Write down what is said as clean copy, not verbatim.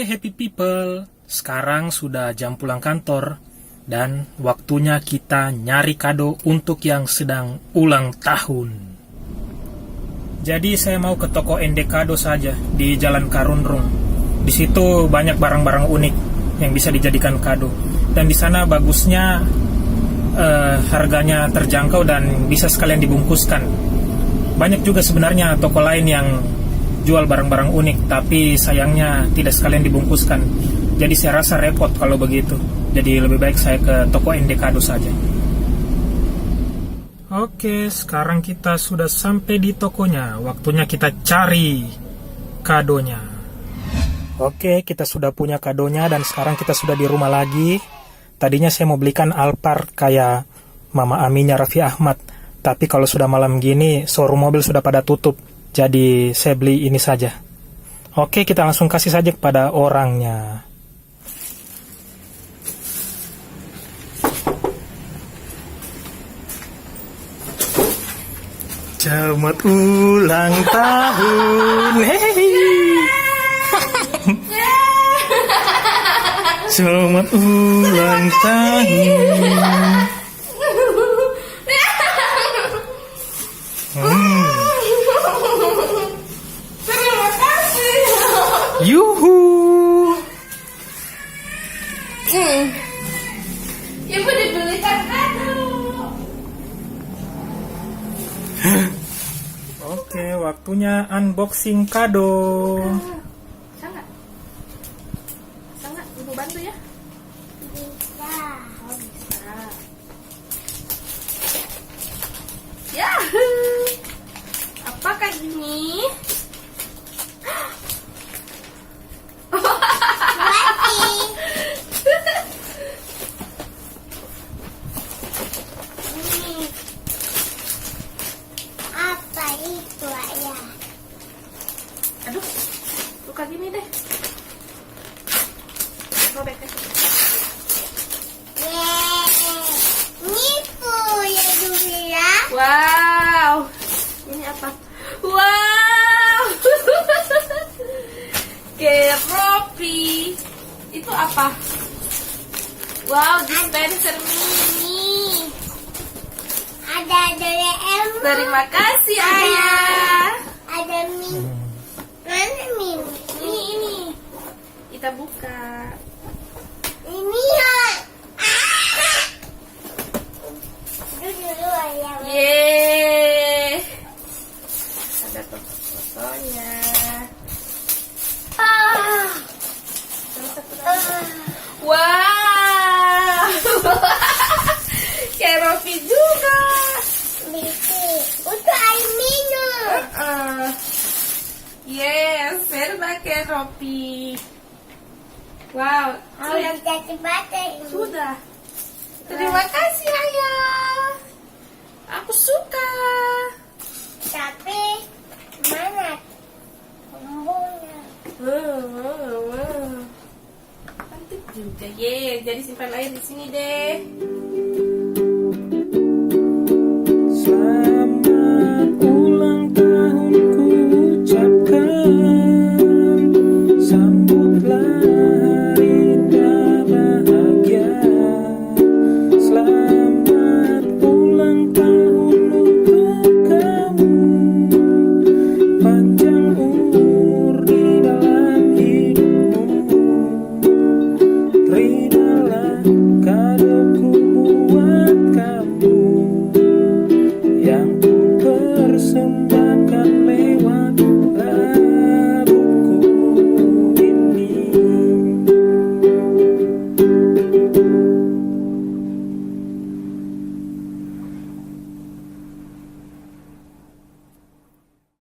Oke, happy people. Sekarang sudah jam pulang kantor dan waktunya kita nyari kado untuk yang sedang ulang tahun. Jadi saya mau ke toko ND Kado saja di Jalan Karunrung. Di situ banyak barang-barang unik yang bisa dijadikan kado. Dan di sana bagusnya harganya terjangkau dan bisa sekalian dibungkuskan. Banyak juga sebenarnya toko lain yang jual barang-barang unik, tapi sayangnya tidak sekalian dibungkuskan. Jadi saya rasa repot kalau begitu. Jadi lebih baik saya ke toko ND Kado saja. Oke, sekarang kita sudah sampai di tokonya. Waktunya kita cari kadonya. Oke, kita sudah punya kadonya dan sekarang kita sudah di rumah lagi. Tadinya saya mau belikan Alphard kayak Mama Aminya Raffi Ahmad. Tapi kalau sudah malam gini, showroom mobil sudah pada tutup. Jadi saya beli ini saja. Oke, kita langsung kasih saja kepada orangnya. Selamat ulang tahun. Hey. Selamat ulang tahun. Terima kasih. Yuhu. Ibu dibelikan kado. Oke, waktunya unboxing kado. Sangat. Sangat, Ibu bantu ya? Bisa. Oh, bisa. Yahoo! Apakah ini? Apa itu, Ayah? Aduh, buka gini deh. Robek deh. Nipu ya dulu ya. Wow, ini apa? Wow, Keropi. Itu apa? Wow, dispenser mini. Ada Doraemon. Terima kasih ayah. Ada mini. Mana mini? Ini. Kita buka. Ini ya. Dulu Ayah. Yeay. Ada foto-fotonya. Terus satu lagi. Wow. Keropi juga. Bibi, untuk air minum. Yes, serba Keropi. Wow, Harus jadi baterai. sudah. Terima kasih ayah. Aku suka. Tapi mana tombolnya? Cantik juga. Ye, jadi simpan air di sini deh.